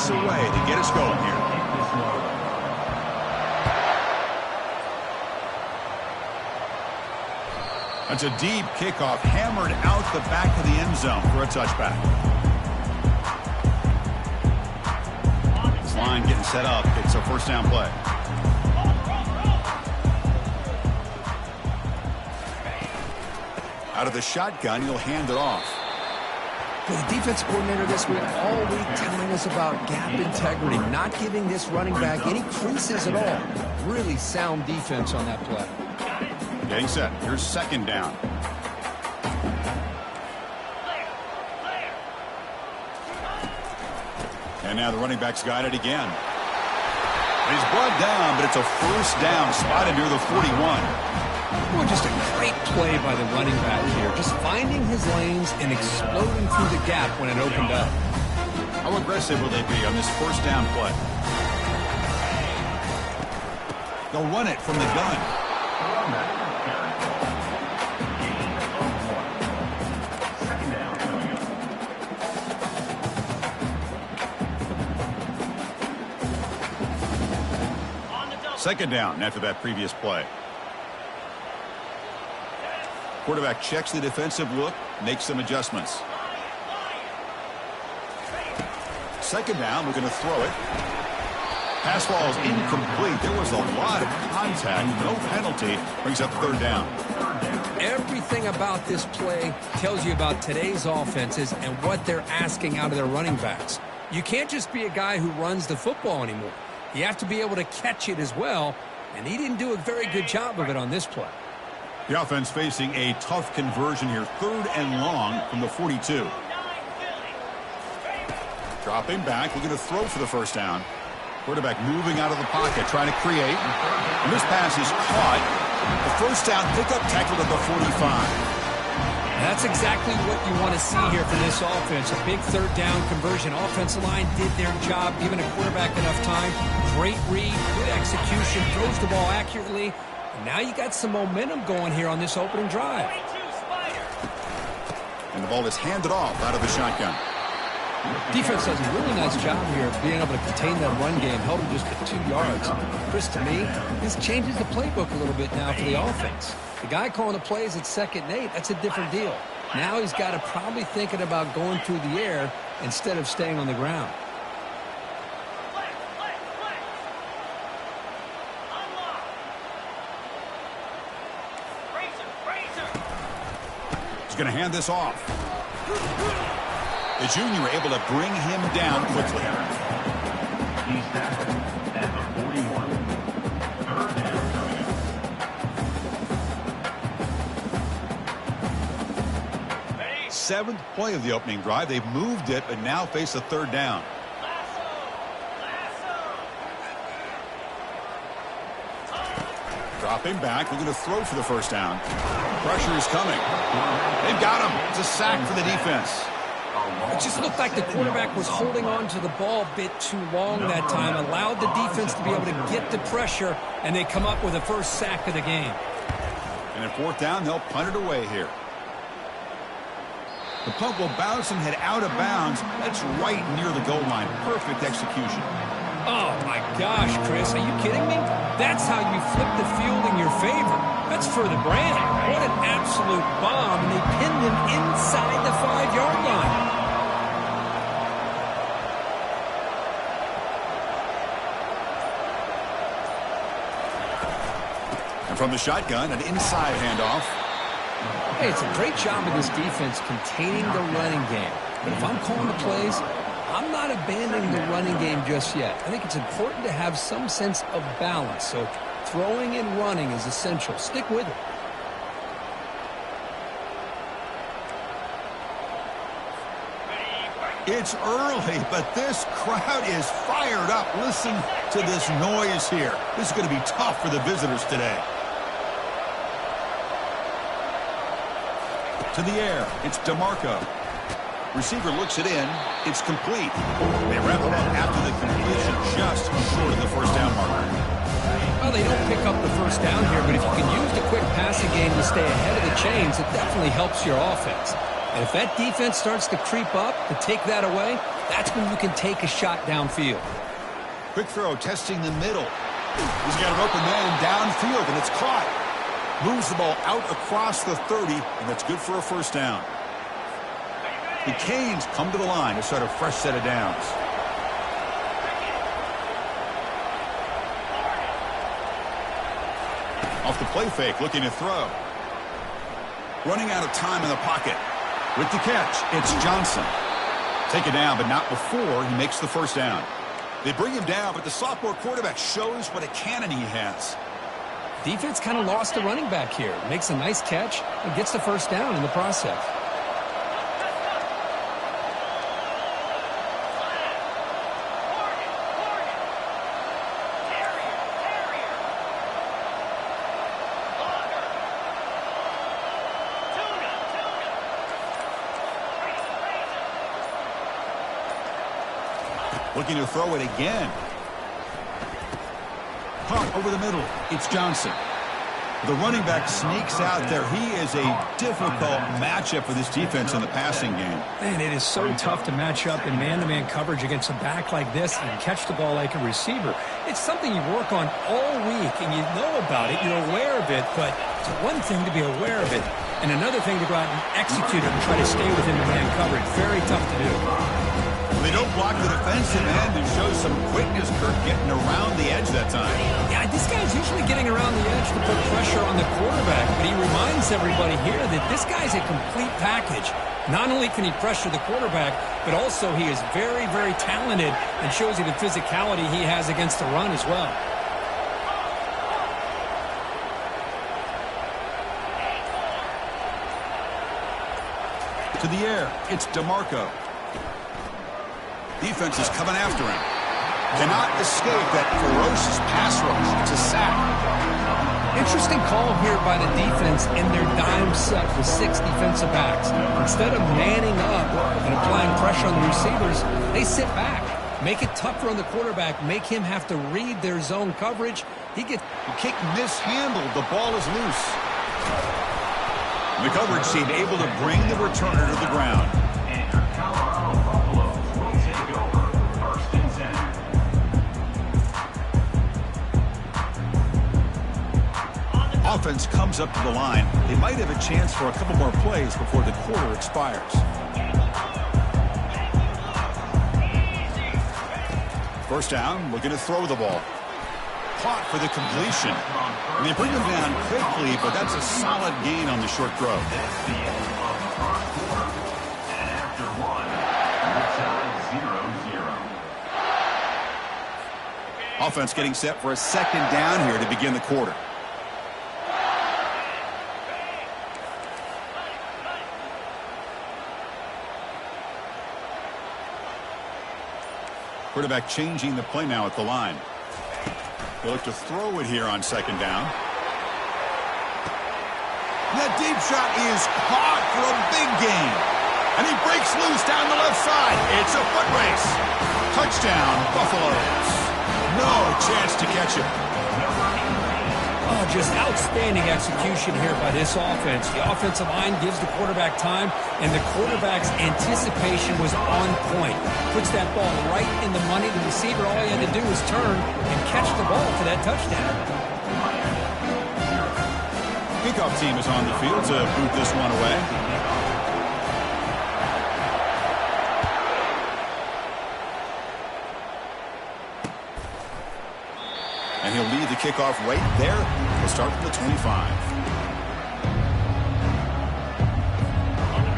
pass away to get us going here. That's a deep kickoff, hammered out the back of the end zone for a touchback. This line getting set up. It's a first down play. Out of the shotgun, he'll hand it off. The defense coordinator this week all week telling us about gap integrity, not giving this running back any creases at all. Really sound defense on that play. Getting set. Here's second down. And now the running back's got it again. He's brought down, but it's a first down spotted near the 41. Well, just a great play by the running back here. Just finding his lanes and exploding through the gap when it opened up. How aggressive will they be on this first down play? They'll run it from the gun. Second down after that previous play. Quarterback checks the defensive look, makes some adjustments. Second down, we're going to throw it. Pass ball is incomplete. There was a lot of contact, no penalty, brings up third down. Everything about this play tells you about today's offenses and what they're asking out of their running backs. You can't just be a guy who runs the football anymore. You have to be able to catch it as well, and he didn't do a very good job of it on this play. The offense facing a tough conversion here, third and long from the 42. Dropping back, we're going to throw for the first down. Quarterback moving out of the pocket, trying to create. And this pass is caught. The first down pickup tackled at the 45. That's exactly what you want to see here from this offense. A big third down conversion. Offensive line did their job, giving a quarterback enough time. Great read, good execution, throws the ball accurately. And now you got some momentum going here on this opening drive. And the ball is handed off out of the shotgun. Defense does a really nice job here of being able to contain that run game, held him just to 2 yards. Chris, to me, this changes the playbook a little bit now for the offense. The guy calling the plays at 2nd and 8, that's a different deal. Now he's got to probably thinking about going through the air instead of staying on the ground. He's going to hand this off. The junior able to bring him down quickly. He's tackled at the 41. Seventh play of the opening drive. They've moved it, but now face a third down. Dropping back. We're going to throw for the first down. Pressure is coming. They've got him. It's a sack for the defense. It just looked like the quarterback was holding on to the ball a bit too long that time, allowed the defense to be able to get the pressure, and they come up with the first sack of the game. And at fourth down, they'll punt it away here. The punt will bounce and head out of bounds. That's right near the goal line. Perfect execution. Oh, my gosh, Chris. Are you kidding me? That's how you flip the field in your favor. That's for the brand. What an absolute bomb. And they pinned him inside the 5-yard line. And from the shotgun, an inside handoff. Hey, it's a great job of this defense containing the running game. But if I'm calling the plays, I'm not abandoning the running game just yet. I think it's important to have some sense of balance. So throwing and running is essential. Stick with it. It's early, but this crowd is fired up. Listen to this noise here. This is going to be tough for the visitors today. To the air, it's DeMarco. Receiver looks it in. It's complete. They wrap it up after the completion, just short of the first down marker. Well, they don't pick up the first down here, but if you can use the quick passing game to stay ahead of the chains, it definitely helps your offense. And if that defense starts to creep up to take that away, that's when you can take a shot downfield. Quick throw, testing the middle. He's got an open man downfield, and it's caught. Moves the ball out across the 30, and that's good for a first down. The Canes come to the line to start a fresh set of downs. Off the play fake, looking to throw. Running out of time in the pocket. With the catch, it's Johnson. Take it down, but not before he makes the first down. They bring him down, but the sophomore quarterback shows what a cannon he has. Defense kind of lost the running back here. Makes a nice catch and gets the first down in the process. Looking to throw it again. Pump over the middle. It's Johnson. The running back sneaks out there. He is a difficult matchup for this defense in the passing game. Man, it is so tough to match up in man-to-man coverage against a back like this and catch the ball like a receiver. It's something you work on all week, and you know about it. You're aware of it, but it's one thing to be aware of it, and another thing to go out and execute it and try to stay within the man coverage. Very tough to do. They don't block the defensive end and show some quickness, Kirk, getting around the edge that time. Yeah, this guy's usually getting around the edge to put pressure on the quarterback, but he reminds everybody here that this guy's a complete package. Not only can he pressure the quarterback, but also he is very, very talented and shows you the physicality he has against the run as well. To the air, it's DeMarco. Defense is coming after him. Cannot escape that ferocious pass rush. It's a sack. Interesting call here by the defense in their dime set with 6 defensive backs. Instead of manning up and applying pressure on the receivers, they sit back. Make it tougher on the quarterback. Make him have to read their zone coverage. The kick mishandled. The ball is loose. The coverage team able to bring the returner to the ground. Offense comes up to the line. They might have a chance for a couple more plays before the quarter expires. First down, looking to throw the ball. Caught for the completion. And they bring him down quickly, but that's a solid gain on the short throw. That's the end of the first quarter. And after one, the tie 0-0. Offense getting set for a second down here to begin the quarter. Quarterback changing the play now at the line. They look to throw it here on second down. That deep shot is caught for a big gain. And he breaks loose down the left side. It's a foot race. Touchdown, Buffaloes. No chance to catch him. Oh, just outstanding execution here by this offense. The offensive line gives the quarterback time, and the quarterback's anticipation was on point. Puts that ball right in the money. The receiver, all he had to do was turn and catch the ball for that touchdown. Kickoff team is on the field to boot this one away. And he'll lead the kickoff right there. He'll start from the 25.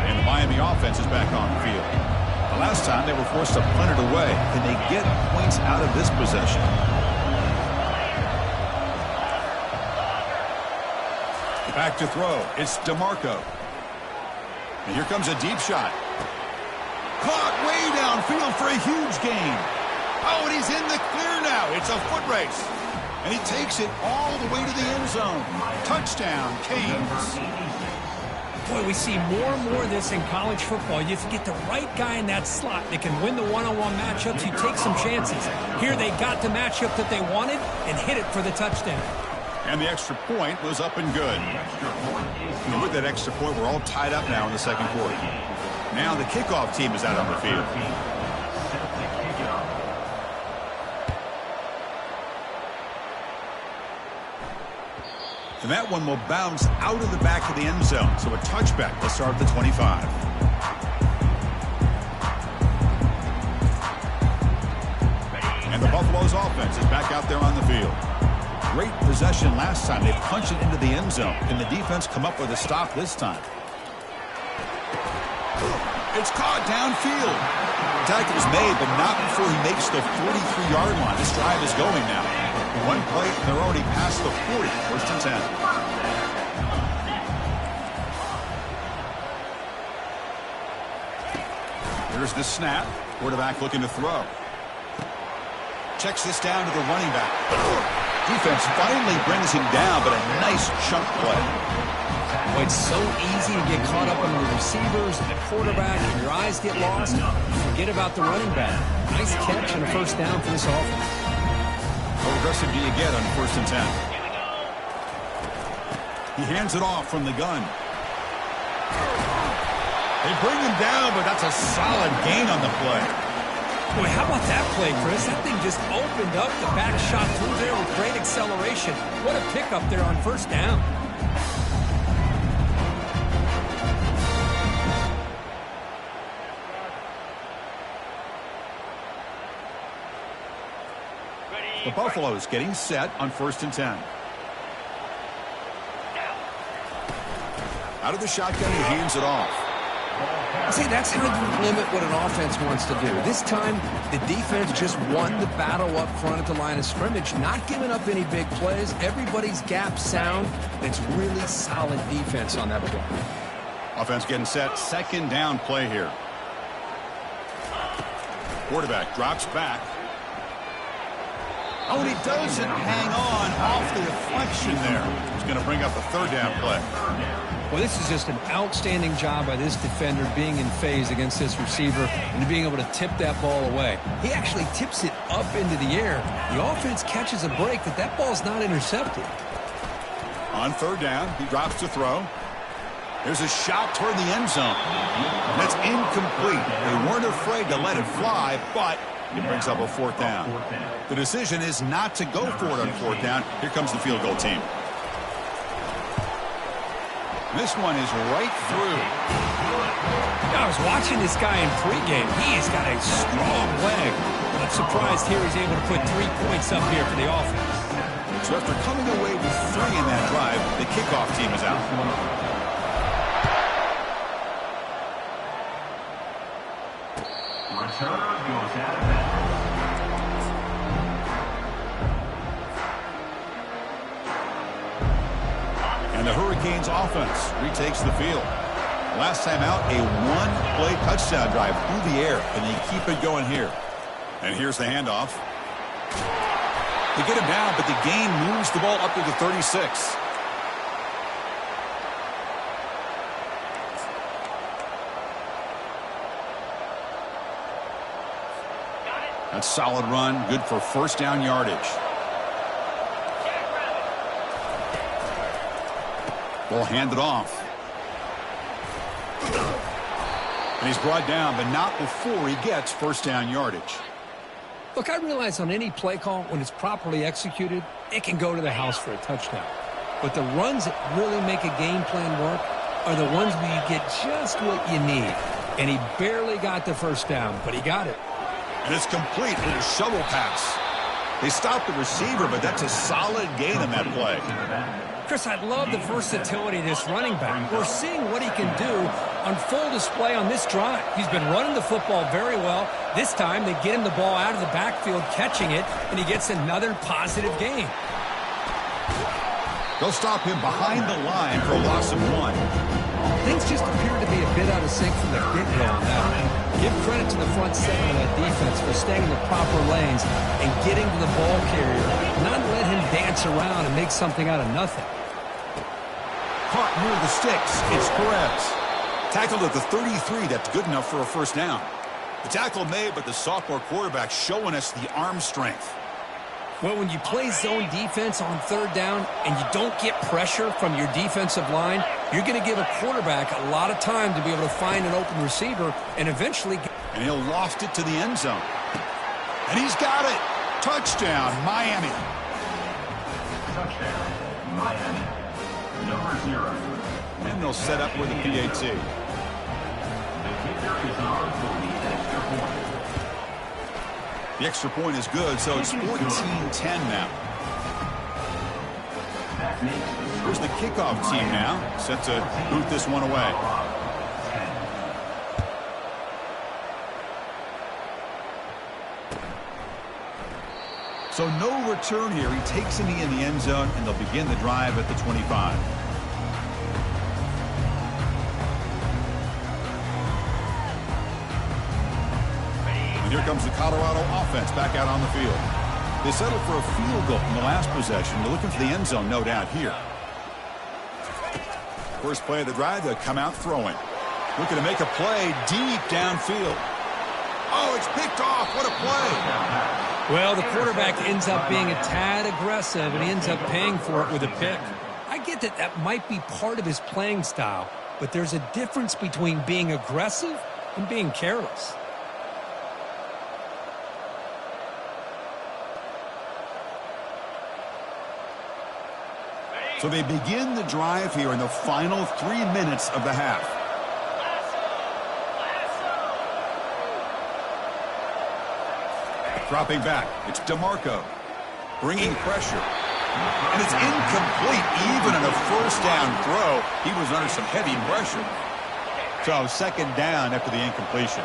And the Miami offense is back on the field. The last time they were forced to punt it away. Can they get points out of this possession? Back to throw. It's DeMarco. And here comes a deep shot. Caught way downfield for a huge gain. Oh, and he's in the clear now. It's a foot race. And he takes it all the way to the end zone. Touchdown, Canes. Boy, we see more and more of this in college football. You have to get the right guy in that slot that can win the one-on-one matchups. You take some chances. Here they got the matchup that they wanted and hit it for the touchdown. And the extra point was up and good. And with that extra point, we're all tied up now in the second quarter. Now the kickoff team is out on the field. And that one will bounce out of the back of the end zone. So a touchback to start the 25. And the Buffalo's offense is back out there on the field. Great possession last time. They punched it into the end zone. Can the defense come up with a stop this time? It's caught downfield. Tackle is made, but not before he makes the 43-yard line. This drive is going now. One play, they're already past the 40. First and 10. Here's the snap. Quarterback looking to throw. Checks this down to the running back. Defense finally brings him down, but a nice chunk play. Well, it's so easy to get caught up on the receivers and the quarterback, and your eyes get lost. Forget about the running back. Nice catch and a first down for this offense. How aggressive do you get on first and 10? He hands it off from the gun. They bring him down, but that's a solid gain on the play. Boy, how about that play, Chris? That thing just opened up. The back shot through there with great acceleration. What a pickup there on first down. The Buffaloes getting set on first and 10. Out of the shotgun, he hands it off. See, that's how you limit what an offense wants to do. This time, the defense just won the battle up front at the line of scrimmage, not giving up any big plays. Everybody's gap sound. It's really solid defense on that play. Offense getting set. Second down play here. Quarterback drops back. Oh, and he doesn't hang on off the deflection there. He's going to bring up a third down play. Well, this is just an outstanding job by this defender being in phase against this receiver and being able to tip that ball away. He actually tips it up into the air. The offense catches a break, but that ball's not intercepted. On third down, he drops to throw. There's a shot toward the end zone. That's incomplete. They weren't afraid to let it fly, but it brings up a fourth down. The decision is not to go for it on fourth down. Here comes the field goal team. This one is right through. I was watching this guy in pregame. He has got a strong leg. I'm surprised here he's able to put 3 points up here for the offense. So after coming away with 3 in that drive, the kickoff team is out. Returner goes out of bounds. And the Hurricanes offense retakes the field. Last time out, a one-play touchdown drive through the air, and they keep it going here. And here's the handoff. They get him down, but the gain moves the ball up to the 36. That's a solid run, good for first down yardage. Ball handed off. And he's brought down, but not before he gets first down yardage. Look, I realize on any play call, when it's properly executed, it can go to the house for a touchdown. But the runs that really make a game plan work are the ones where you get just what you need. And he barely got the first down, but he got it. And it's complete with a shovel pass. They stopped the receiver, but that's a solid gain in that play. Chris, I love the versatility of this running back. We're seeing what he can do on full display on this drive. He's been running the football very well. This time, they get him the ball out of the backfield, catching it, and he gets another positive gain. They'll stop him behind the line for a loss of 1. Things just appear to be a bit out of sync from the get-go on that one. Give credit to the front seven of that defense for staying in the proper lanes and getting to the ball carrier, not let him dance around and make something out of nothing. Caught near the sticks. It's Perez. Tackled at the 33. That's good enough for a first down. The tackle made, but the sophomore quarterback showing us the arm strength. Well, when you play zone defense on third down and you don't get pressure from your defensive line, you're going to give a quarterback a lot of time to be able to find an open receiver and eventually get... And he'll loft it to the end zone. And he's got it. Touchdown, Miami. Touchdown, Miami. Number 0. And they'll set up with a PAT. The kicker is on for the extra point. The extra point is good, so it's 14-10 now. That makes the Here's the kickoff team now, set to boot this one away. So no return here. He takes a knee in the end zone, and they'll begin the drive at the 25. And here comes the Colorado offense back out on the field. They settled for a field goal in the last possession. They're looking for the end zone, no doubt, here. First play of the drive, they'll come out throwing. Looking to make a play deep downfield. Oh, it's picked off. What a play. Well, the quarterback ends up being a tad aggressive, and he ends up paying for it with a pick. I get that that might be part of his playing style, but there's a difference between being aggressive and being careless. So they begin the drive here in the final 3 minutes of the half. Dropping back, it's DeMarco. Bringing pressure. And it's incomplete. Even on a first down throw, he was under some heavy pressure. So second down after the incompletion.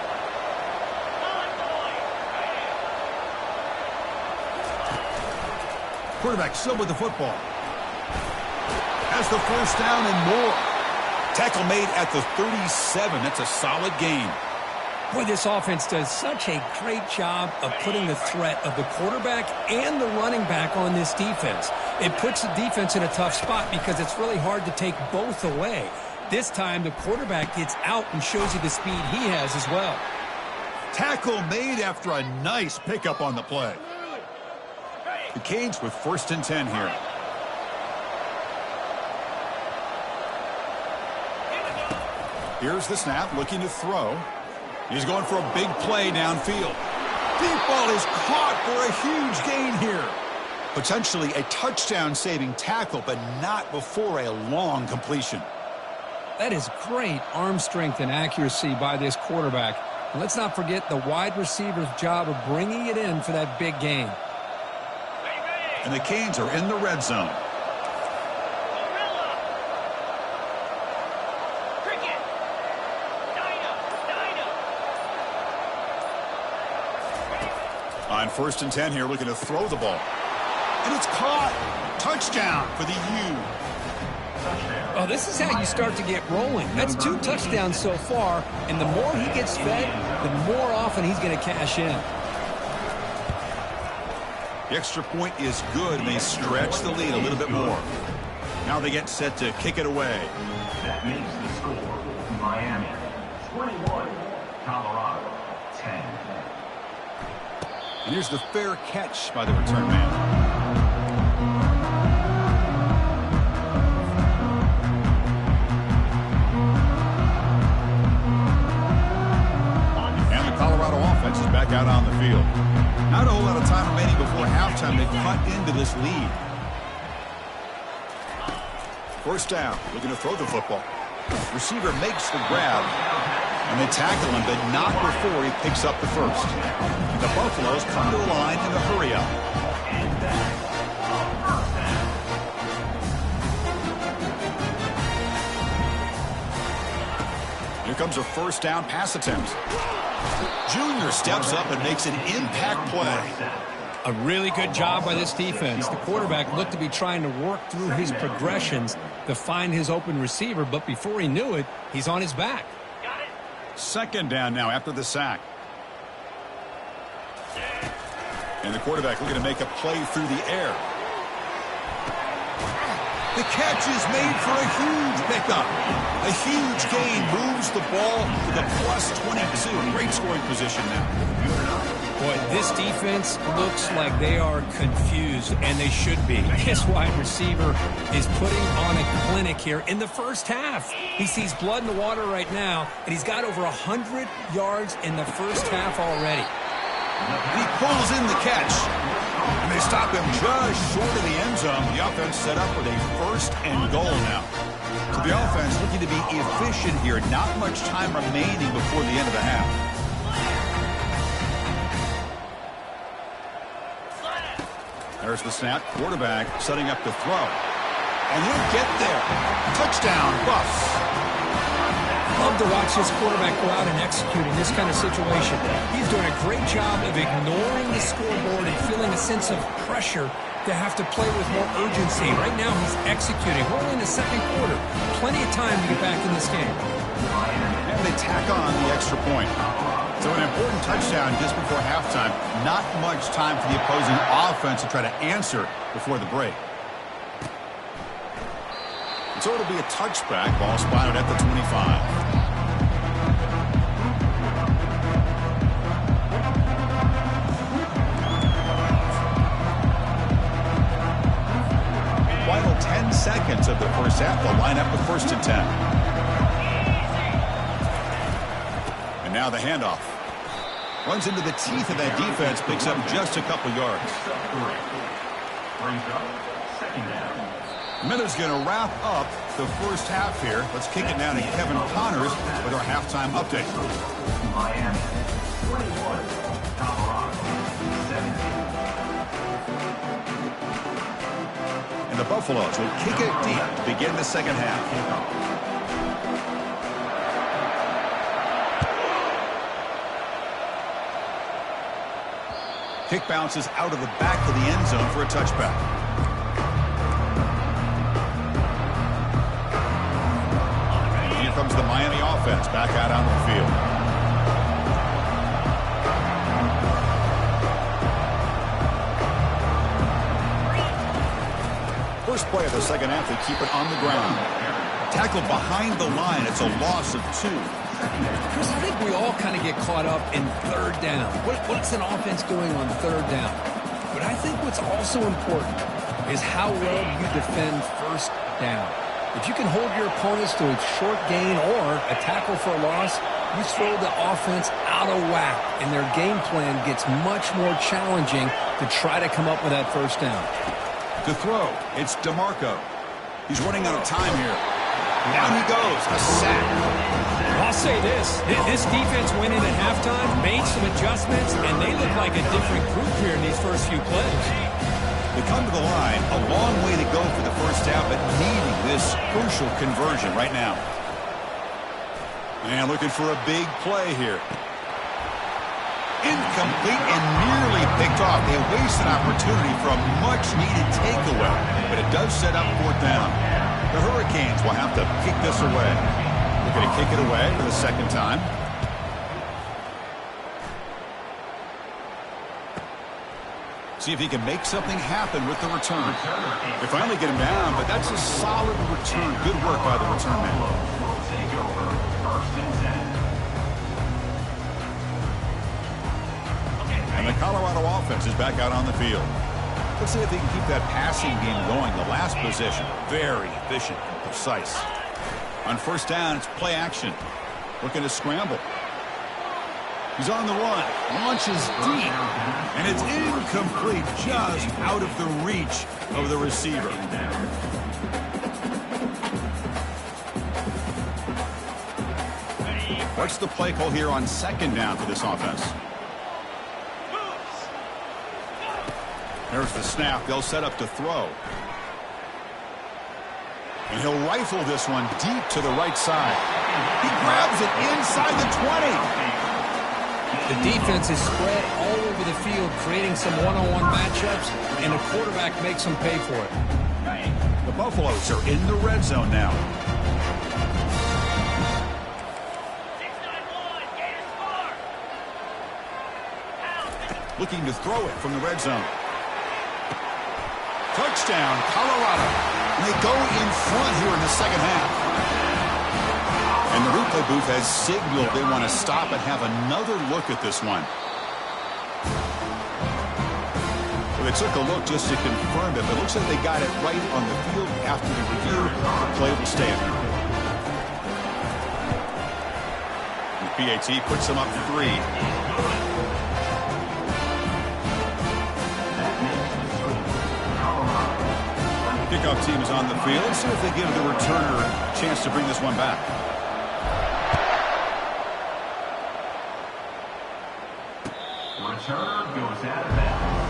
Quarterback still with the football. Has the first down and more. Tackle made at the 37. That's a solid gain. Boy, this offense does such a great job of putting the threat of the quarterback and the running back on this defense. It puts the defense in a tough spot because it's really hard to take both away. This time, the quarterback gets out and shows you the speed he has as well. Tackle made after a nice pickup on the play. The Canes with 1st and 10 here. Here's the snap, looking to throw. He's going for a big play downfield. Deep ball is caught for a huge gain here. Potentially a touchdown-saving tackle, but not before a long completion. That is great arm strength and accuracy by this quarterback. And let's not forget the wide receiver's job of bringing it in for that big gain. And the Canes are in the red zone. On 1st and 10 here, looking to throw the ball. And it's caught. Touchdown for the U. Oh, this is how you start to get rolling. That's 2 touchdowns so far, and the more he gets fed, the more often he's going to cash in. The extra point is good, and they stretch the lead a little bit more. Now they get set to kick it away. That makes the score Miami 21, Colorado 10. And here's the fair catch by the return man. And the Colorado offense is back out on the field. Not a whole lot of time remaining before halftime. They cut into this lead. First down, looking to throw the football. Receiver makes the grab. And they tackle him, but not before he picks up the first. The Buffaloes come to the line in a hurry-up. Here comes a first down pass attempt. Junior steps up and makes an impact play. A really good job by this defense. The quarterback looked to be trying to work through his progressions to find his open receiver, but before he knew it, he's on his back. Second down now after the sack. And the quarterback looking to make a play through the air. The catch is made for a huge pickup. A huge gain moves the ball to the +22. Great scoring position now. Boy, this defense looks like they are confused, and they should be. This wide receiver is putting on a clinic here in the first half. He sees blood in the water right now, and he's got over 100 yards in the first half already. He pulls in the catch, and they stop him just short of the end zone. The offense set up with a first and goal now. So the offense looking to be efficient here. Not much time remaining before the end of the half. There's the snap. Quarterback setting up the throw. And he'll get there. Touchdown, Buffs. Love to watch this quarterback go out and execute in this kind of situation. He's doing a great job of ignoring the scoreboard and feeling a sense of pressure to have to play with more urgency. Right now he's executing. We're only in the second quarter. Plenty of time to get back in this game. And they tack on the extra point. So an important touchdown just before halftime. Not much time for the opposing offense to try to answer before the break. And so it'll be a touchback. Ball spotted at the 25. Final 10 seconds of the first half. They'll line up with 1st and 10. And now the handoff. Runs into the teeth of that defense, picks up just a couple yards. Miller's going to wrap up the first half here. Let's kick it down to Kevin Connors with our halftime update. Miami 21, Colorado 17. And the Buffaloes will kick it deep to begin the second half. Kick bounces out of the back of the end zone for a touchback. Here comes the Miami offense back out on the field. First play of the second half, they keep it on the ground. Tackle behind the line. It's a loss of 2. Chris, I think we all kind of get caught up in third down. What's an offense doing on third down? But I think what's also important is how well you defend first down. If you can hold your opponents to a short gain or a tackle for a loss, you throw the offense out of whack, and their game plan gets much more challenging to try to come up with that first down. To throw, it's DeMarco. He's running out of time here. Down he goes, a sack. I'll say this defense went in at halftime, made some adjustments, and they look like a different group here in these first few plays. They come to the line, a long way to go for the first half, but needing this crucial conversion right now. And looking for a big play here. Incomplete and nearly picked off. They waste an opportunity for a much-needed takeaway, but it does set up 4th down. The Hurricanes will have to kick this away. They're going to kick it away for the second time. See if he can make something happen with the return. They finally get him down, but that's a solid return. Good work by the return man. And the Colorado offense is back out on the field. Let's see if they can keep that passing game going. The last possession, very efficient and precise. On first down, it's play action. Looking to scramble. He's on the run. Launches deep. And it's incomplete, just out of the reach of the receiver. What's the play call here on second down for this offense? There's the snap. They'll set up to throw. And he'll rifle this one deep to the right side. He grabs it inside the 20. The defense is spread all over the field, creating some one-on-one matchups, and the quarterback makes them pay for it. The Buffaloes are in the red zone now. Looking to throw it from the red zone. Touchdown, Colorado. And they go in front here in the second half. And the replay booth has signaled they want to stop and have another look at this one. Well, they took a look just to confirm it, but it looks like they got it right on the field. After the review, the play will stand. And the PAT puts them up 3. Kickoff team is on the field. Let's see if they give the returner a chance to bring this one back. Returner goes out of bounds.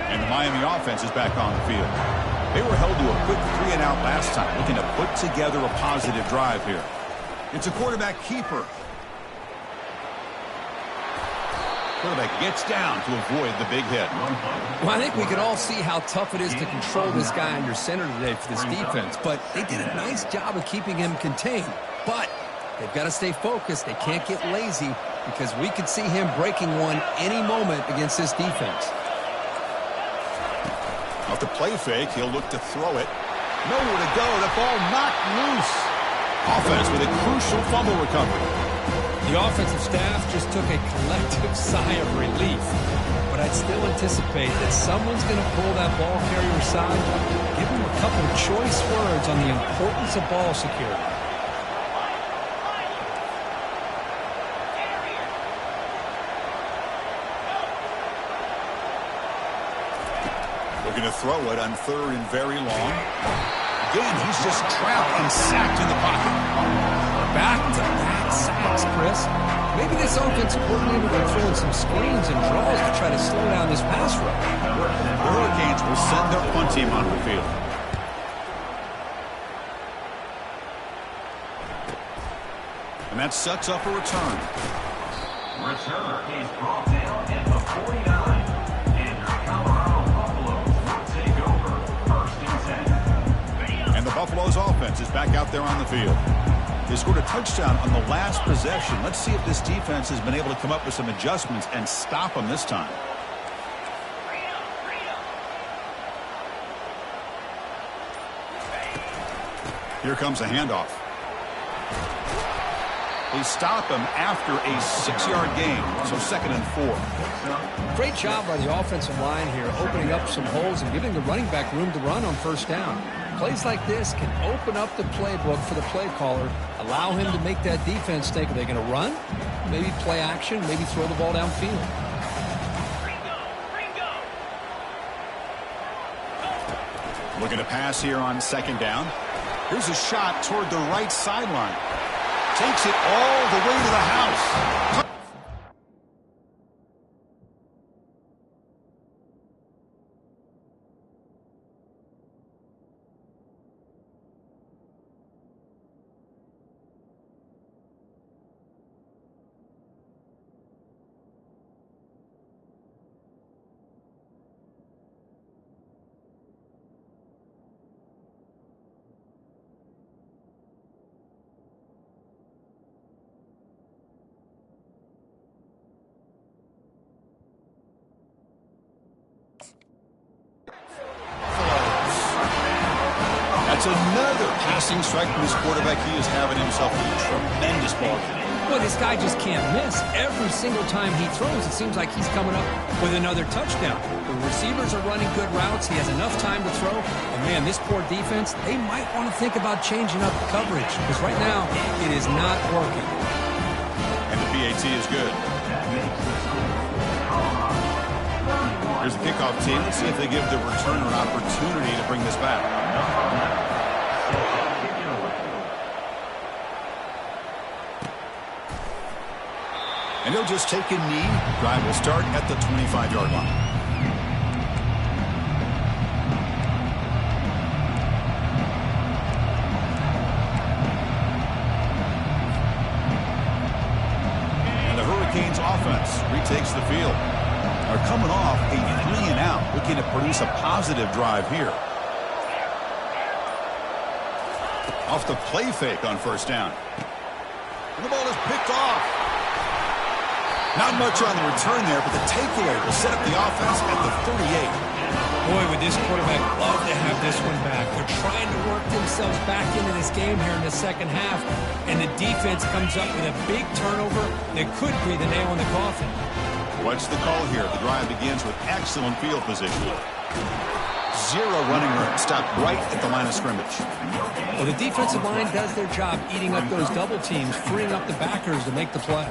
And the Miami offense is back on the field. They were held to a quick 3-and-out last time, looking to put together a positive drive here. It's a quarterback keeper. Quarterback gets down to avoid the big hit. Well, I think we can all see how tough it is to control this guy under center today for this defense, but they did a nice job of keeping him contained. But they've got to stay focused. They can't get lazy because we could see him breaking one any moment against this defense. Off the play fake, he'll look to throw it. Nowhere to go. The ball knocked loose. Offense with a crucial fumble recovery. The offensive staff just took a collective sigh of relief. But I'd still anticipate that someone's going to pull that ball carrier aside, give him a couple of choice words on the importance of ball security. Looking to throw it on 3rd and very long. Again, he's just trapped and sacked in the pocket. Back-to-back sacks, Chris. Maybe this offensive coordinator will throw in some screens and draws to try to slow down this pass rush. The Hurricanes will send their punt team onto the field. And that sets up a return. Returner is brought down at the 49. And your Colorado Buffaloes will take over 1st and 10. And the Buffaloes offense is back out there on the field. They scored a touchdown on the last possession. Let's see if this defense has been able to come up with some adjustments and stop them this time. Here comes a handoff. They stop him after a 6-yard gain, so 2nd and 4. Great job by the offensive line here, opening up some holes and giving the running back room to run on 1st down. Plays like this can open up the playbook for the play caller, allow him to make that defense think, are they going to run? Maybe play action, maybe throw the ball downfield. Looking to pass here on 2nd down. Here's a shot toward the right sideline. Takes it all the way to the house. That's another passing strike from his quarterback. He is having himself a tremendous ball game. Well, this guy just can't miss. Every single time he throws, it seems like he's coming up with another touchdown. The receivers are running good routes. He has enough time to throw. And, man, this poor defense, they might want to think about changing up the coverage because right now it is not working. And the PAT is good. Here's the kickoff team. Let's see if they give the returner an opportunity to bring this back. And he'll just take a knee. Drive will start at the 25-yard line. And the Hurricanes offense retakes the field. They're coming off a 3-and-out, looking to produce a positive drive here. Off the play fake on 1st down. And the ball is picked off. Not much on the return there, but the takeaway will set up the offense at the 38. Boy, would this quarterback love to have this one back. They're trying to work themselves back into this game here in the second half, and the defense comes up with a big turnover that could be the nail in the coffin. What's the call here? The drive begins with excellent field position. Zero running room. Stopped right at the line of scrimmage. Well, the defensive line does their job eating up those double teams, freeing up the backers to make the play.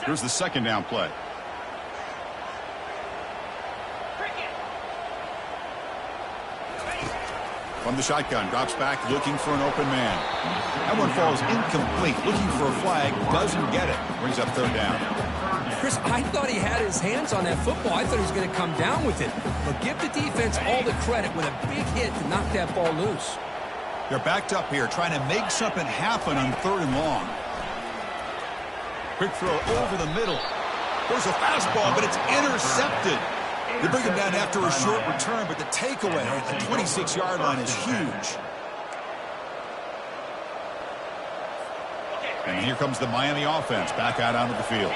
Here's the second down play. From the shotgun, drops back, looking for an open man. That one falls incomplete, looking for a flag, doesn't get it. Brings up third down. Chris, I thought he had his hands on that football. I thought he was going to come down with it. But give the defense all the credit with a big hit to knock that ball loose. They're backed up here, trying to make something happen on third and long. Quick throw over the middle. There's a fastball, but it's intercepted. They bring him down after a short return, but the takeaway at the 26-yard line is huge. And here comes the Miami offense back out onto the field.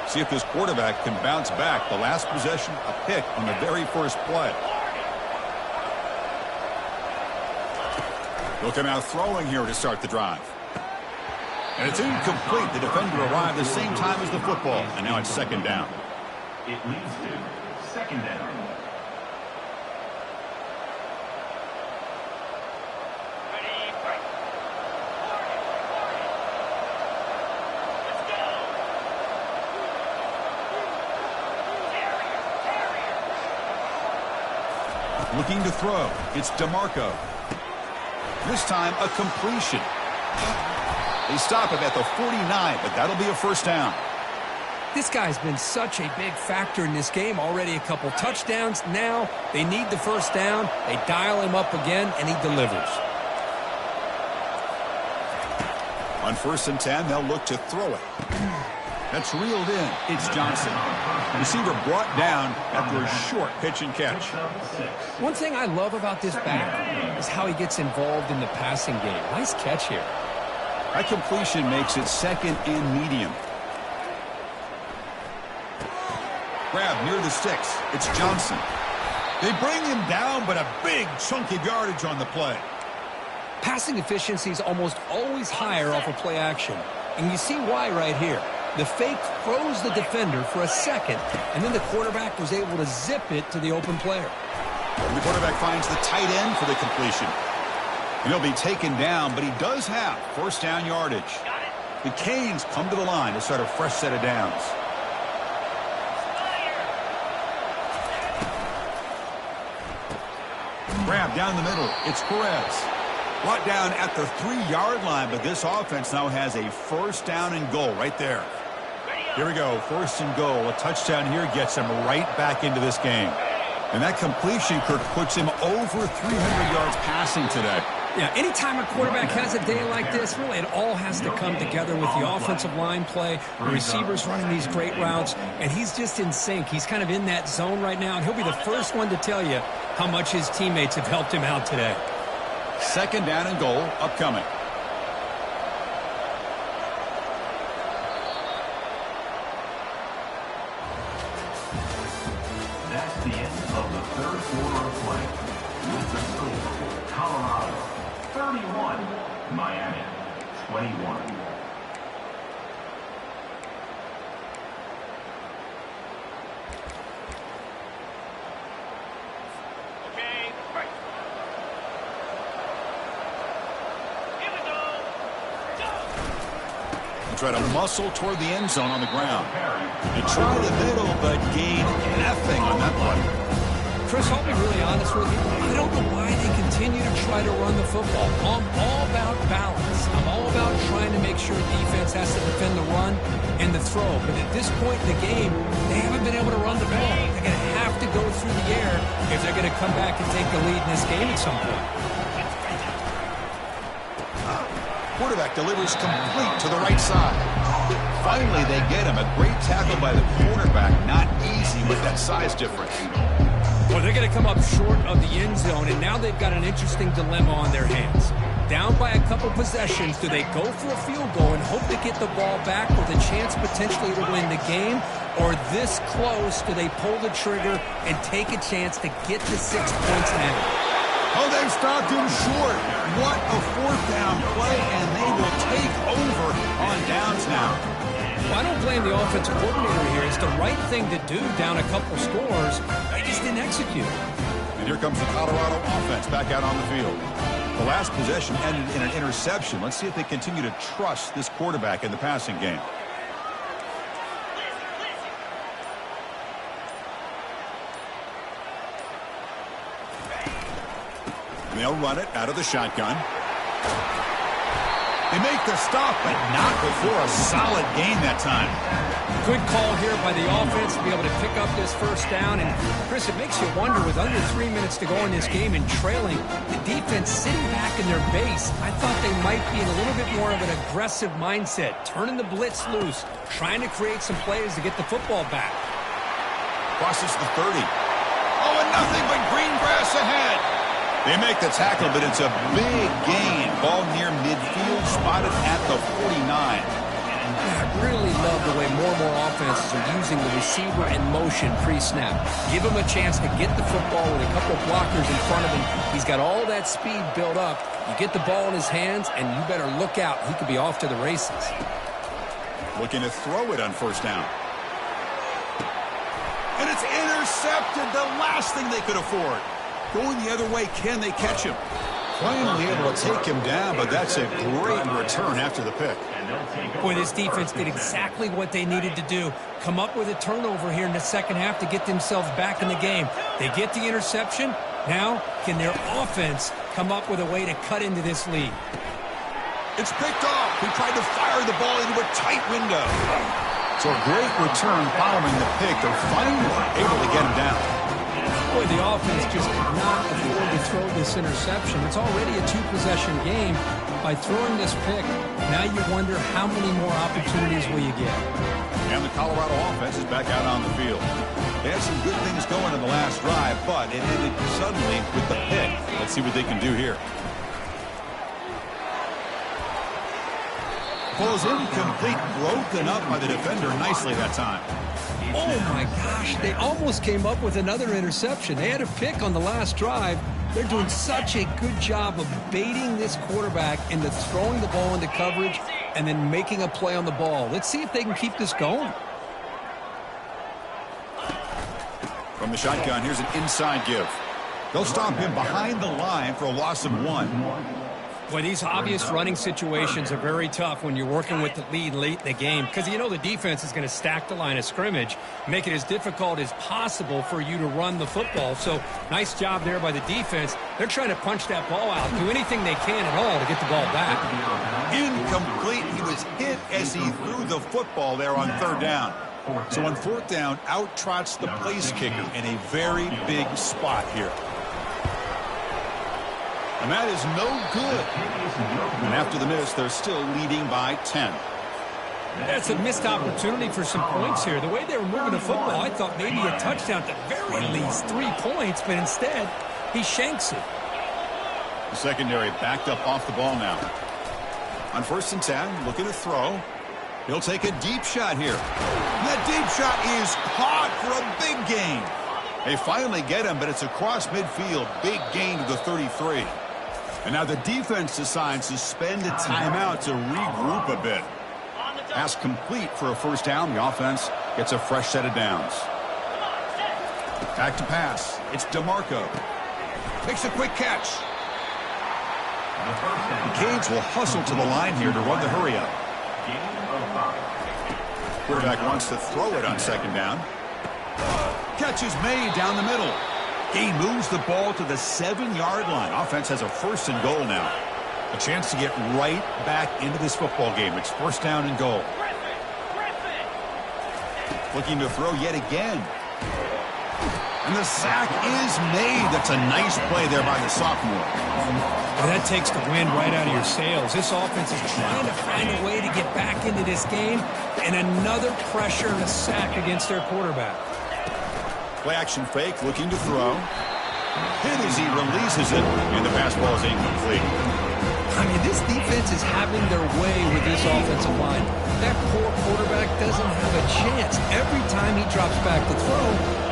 See if this quarterback can bounce back. The last possession, a pick on the very first play. He'll come out throwing here to start the drive. And it's incomplete. The defender arrived the same time as the football. And now it's second down. It leads to second down. Looking to throw. It's DeMarco. This time a completion. They stop him at the 49, but that'll be a first down. This guy's been such a big factor in this game. Already a couple touchdowns. Now they need the first down. They dial him up again, and he delivers. On 1st and 10, they'll look to throw it. That's reeled in. It's Johnson. Receiver brought down after a short pitch and catch. One thing I love about this back is how he gets involved in the passing game. Nice catch here. That completion makes it second and medium. Grab near the sticks. It's Johnson. They bring him down, but a big chunk of yardage on the play. Passing efficiency is almost always higher off of play action. And you see why right here. The fake froze the defender for a second, and then the quarterback was able to zip it to the open player. And the quarterback finds the tight end for the completion. And he'll be taken down, but he does have first down yardage. The Canes come to the line to start a fresh set of downs. Grab down the middle. It's Perez. Brought down at the 3-yard line, but this offense now has a first down and goal right there. Here we go, 1st and goal. A touchdown here gets him right back into this game. And that completion, Kirk, puts him over 300 yards passing today. Yeah, anytime a quarterback has a day like this, really it all has to come together with the offensive line play, the receivers running these great routes, and he's just in sync. He's kind of in that zone right now, and he'll be the first one to tell you how much his teammates have helped him out today. Second down and goal upcoming. That's the end of the third quarter of play. With the score, Colorado 31, Miami 21. Try to muscle toward the end zone on the ground. They try the middle, but gain nothing on that play. Chris, I'll be really honest with you. I don't know why they continue to try to run the football. I'm all about balance. I'm all about trying to make sure defense has to defend the run and the throw. But at this point in the game, they haven't been able to run the ball. They're going to have to go through the air if they're going to come back and take the lead in this game at some point. Quarterback delivers complete to the right side. Finally, they get him. A great tackle by the quarterback. Not easy with that size difference. Well, they're going to come up short of the end zone, and now they've got an interesting dilemma on their hands. Down by a couple possessions, do they go for a field goal and hope to get the ball back with a chance potentially to win the game? Or this close, do they pull the trigger and take a chance to get to 6 points now? Oh, they've stopped him short. What a fourth down play, and they will take over on downs now. Well, I don't blame the offensive coordinator here. It's the right thing to do down a couple scores. They just didn't execute. And here comes the Colorado offense back out on the field. The last possession ended in an interception. Let's see if they continue to trust this quarterback in the passing game. They'll run it out of the shotgun. They make the stop, but not before a solid gain that time. Good call here by the offense to be able to pick up this first down. And, Chris, it makes you wonder, with under 3 minutes to go in this game and trailing, the defense sitting back in their base, I thought they might be in a little bit more of an aggressive mindset, turning the blitz loose, trying to create some plays to get the football back. Crosses the 30. Oh, and nothing but green grass ahead. They make the tackle, but it's a big gain. Ball near midfield, spotted at the 49. I really love the way more and more offenses are using the receiver in motion pre-snap. Give him a chance to get the football with a couple blockers in front of him. He's got all that speed built up. You get the ball in his hands, and you better look out. He could be off to the races. Looking to throw it on first down. And it's intercepted, the last thing they could afford. Going the other way, can they catch him? Finally able to take him down, but that's a great return after the pick. Boy, this defense did exactly what they needed to do. Come up with a turnover here in the second half to get themselves back in the game. They get the interception. Now, can their offense come up with a way to cut into this lead? It's picked off. He tried to fire the ball into a tight window. So a great return following the pick. They're finally able to get him down. Boy, the offense just could not afford to throw this interception. It's already a two-possession game. By throwing this pick, now you wonder how many more opportunities will you get. And the Colorado offense is back out on the field. They had some good things going in the last drive, but it ended suddenly with the pick. Let's see what they can do here. Falls incomplete, broken up by the defender nicely that time. Oh, my gosh. They almost came up with another interception. They had a pick on the last drive. They're doing such a good job of baiting this quarterback into throwing the ball into coverage and then making a play on the ball. Let's see if they can keep this going. From the shotgun, here's an inside give. They'll stop him behind the line for a loss of 1. Boy, these obvious running situations are very tough when you're working with the lead late in the game because you know the defense is going to stack the line of scrimmage, make it as difficult as possible for you to run the football. So nice job there by the defense. They're trying to punch that ball out, do anything they can at all to get the ball back. Incomplete. He was hit as he threw the football there on third down. So on fourth down, out trots the place kicker in a very big spot here. And that is no good. And after the miss, they're still leading by 10. That's a missed opportunity for some points here. The way they were moving the football, I thought maybe a touchdown at the very least, 3 points, but instead, he shanks it. The secondary backed up off the ball now. On first and 10, looking to throw. He'll take a deep shot here. That deep shot is caught for a big gain. They finally get him, but it's across midfield. Big gain to the 33. And now the defense decides to spend a timeout to regroup a bit. Pass complete for a first down. The offense gets a fresh set of downs. Back to pass. It's DeMarco. Makes a quick catch. The Canes will hustle to the line here to run the hurry up. Quarterback wants to throw it on second down. Catch is made down the middle. He moves the ball to the 7-yard line. Offense has a first and goal now. A chance to get right back into this football game. It's first down and goal. Looking to throw yet again. And the sack is made. That's a nice play there by the sophomore. Well, that takes the wind right out of your sails. This offense is trying to find a way to get back into this game. And another pressure and a sack against their quarterback. Play action fake, looking to throw. Hit as he releases it, and the pass ball is incomplete. I mean, this defense is having their way with this offensive line. That poor quarterback doesn't have a chance. Every time he drops back to throw,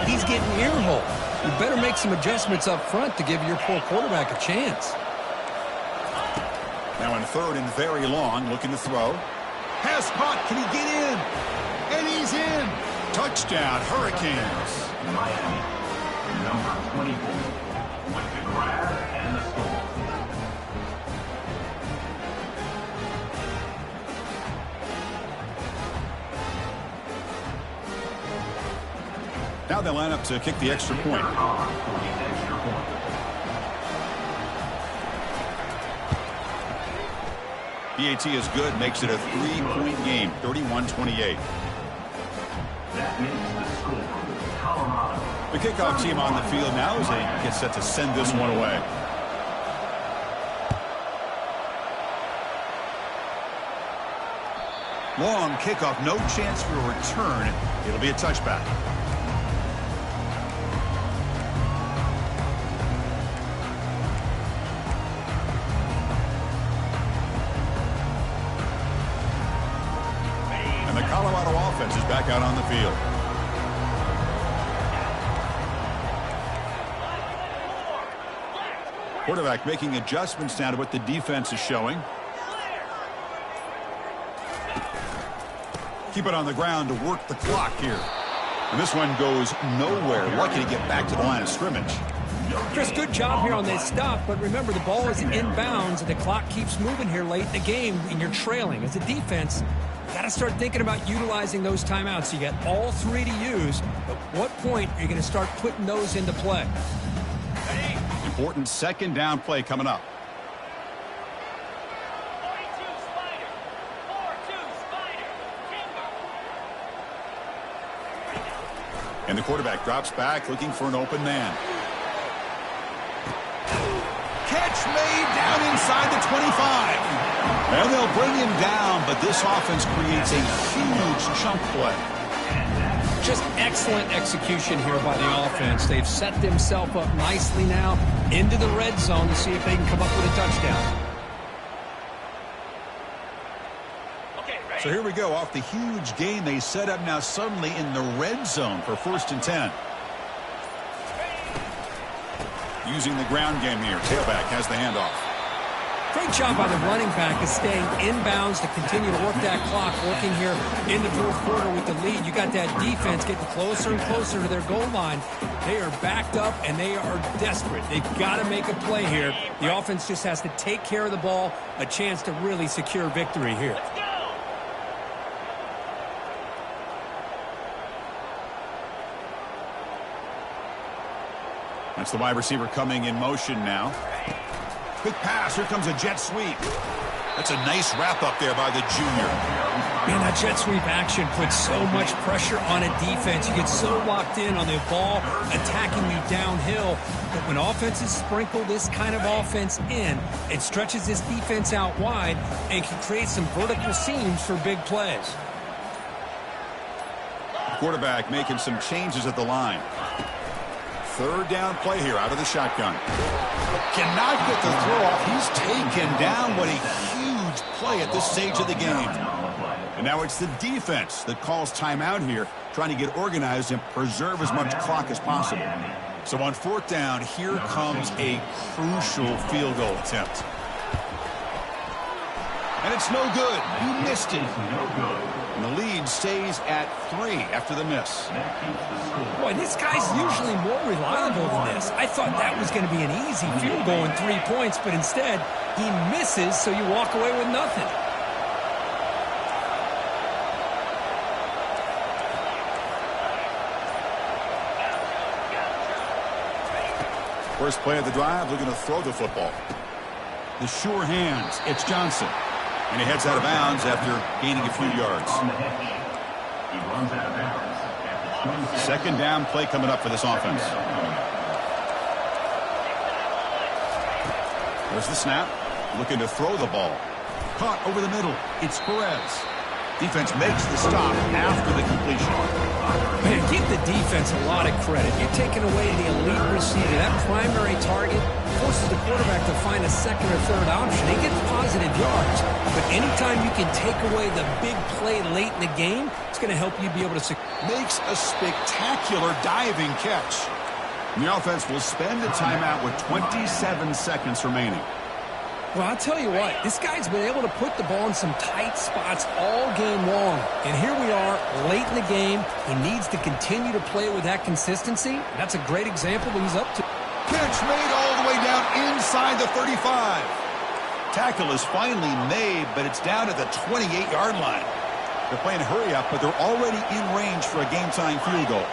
he's getting earhole. You better make some adjustments up front to give your poor quarterback a chance. Now in third and very long, looking to throw. Pass caught. Can he get in? And he's in. Touchdown, Hurricanes. Miami, number 24, with the grab and the score. Now they line up to kick the extra point. PAT is good, makes it a 3-point game, 31-28. That makes the score Colorado. The kickoff team on the field now as they get set to send this one away. Long kickoff, no chance for a return. It'll be a touchback. And the Colorado offense is back out on the field. Quarterback making adjustments now to what the defense is showing. Keep it on the ground to work the clock here. And this one goes nowhere. Lucky to get back to the line of scrimmage. Chris, good job here on this stop, but remember the ball is inbounds and the clock keeps moving here late in the game and you're trailing. As a defense, you got to start thinking about utilizing those timeouts. You got all three to use. At what point are you going to start putting those into play? Important second down play coming up. 42 Spider. 4-2 Spider. Timber. And the quarterback drops back looking for an open man. Catch made down inside the 25. And they'll bring him down, but this offense creates a huge chunk play. Just excellent execution here by the offense. They've set themselves up nicely now into the red zone to see if they can come up with a touchdown. Okay, ready. So here we go. Off the huge gain they set up now suddenly in the red zone for 1st and 10. Using the ground game here. Tailback has the handoff. Great job by the running back of staying inbounds to continue to work that clock, working here in the fourth quarter with the lead. You got that defense getting closer and closer to their goal line. They are backed up, and they are desperate. They've got to make a play here. The offense just has to take care of the ball, a chance to really secure victory here. Let's go. That's the wide receiver coming in motion now. Quick pass. Here comes a jet sweep. That's a nice wrap up there by the junior. Man, that jet sweep action puts so much pressure on a defense. You get so locked in on the ball attacking you downhill. But when offenses sprinkle this kind of offense in, it stretches this defense out wide and can create some vertical seams for big plays. Quarterback making some changes at the line. Third down play here out of the shotgun. Cannot get the throw off. He's taken down. What a huge play at this stage of the game. And now it's the defense that calls timeout here, trying to get organized and preserve as much clock as possible. So on 4th down, here comes a crucial field goal attempt. And it's no good. He missed it. And the lead stays at 3 after the miss. Boy, this guy's usually more reliable than this. I thought that was going to be an easy field goal in 3 points, but instead, he misses, so you walk away with nothing. First play of the drive, looking to throw the football. The sure hands, it's Johnson. And he heads out of bounds after gaining a few yards. He runs out of bounds. Second down play coming up for this offense. There's the snap. Looking to throw the ball. Caught over the middle. It's Perez. Defense makes the stop after the completion. Man, give the defense a lot of credit. You're taking away the elite receiver. That primary target forces the quarterback to find a second or third option. He gets positive yards. But anytime you can take away the big play late in the game, it's going to help you be able to... Makes a spectacular diving catch. And the offense will spend a timeout with 27 seconds remaining. Well, I'll tell you what, this guy's been able to put the ball in some tight spots all game long. And here we are, late in the game. He needs to continue to play with that consistency. That's a great example that he's up to. Catch made all the way down inside the 35. Tackle is finally made, but it's down at the 28-yard line. They're playing hurry up, but they're already in range for a game-tying field goal.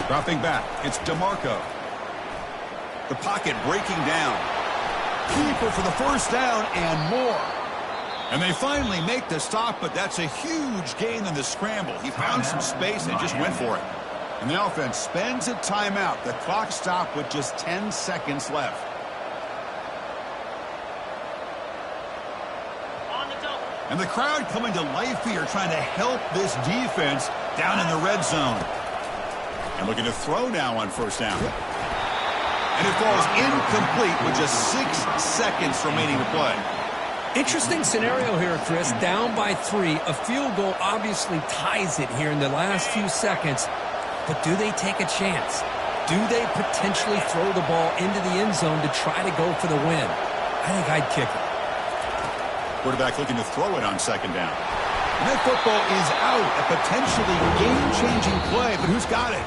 Dropping back, it's DeMarco. The pocket breaking down. Keeper for the first down and more. And they finally make the stop, but that's a huge gain in the scramble. He found some space and just went for it. And the offense spends a timeout. The clock stopped with just 10 seconds left. On the double. And the crowd coming to life here, trying to help this defense down in the red zone. And looking to throw now on first down. And it falls incomplete with just 6 seconds remaining to play. Interesting scenario here, Chris. Down by 3. A field goal obviously ties it here in the last few seconds. But do they take a chance? Do they potentially throw the ball into the end zone to try to go for the win? I think I'd kick it. Quarterback looking to throw it on second down. And that football is out. A potentially game-changing play, but who's got it?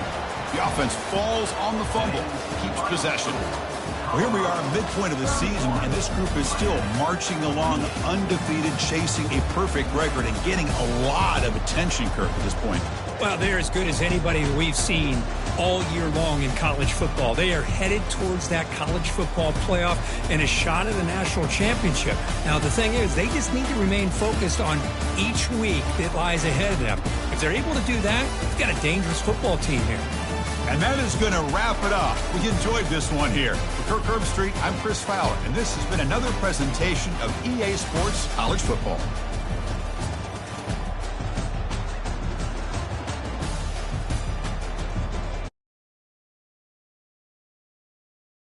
The offense falls on the fumble, keeps possession. Well, here we are, midpoint of the season, and this group is still marching along undefeated, chasing a perfect record and getting a lot of attention, Kirk, at this point. Well, they're as good as anybody we've seen all year long in college football. They are headed towards that college football playoff and a shot at the national championship. Now, the thing is, they just need to remain focused on each week that lies ahead of them. If they're able to do that, they've got a dangerous football team here. And that is going to wrap it up. We enjoyed this one here. For Kirk Herbstreit, I'm Chris Fowler, and this has been another presentation of EA Sports College Football.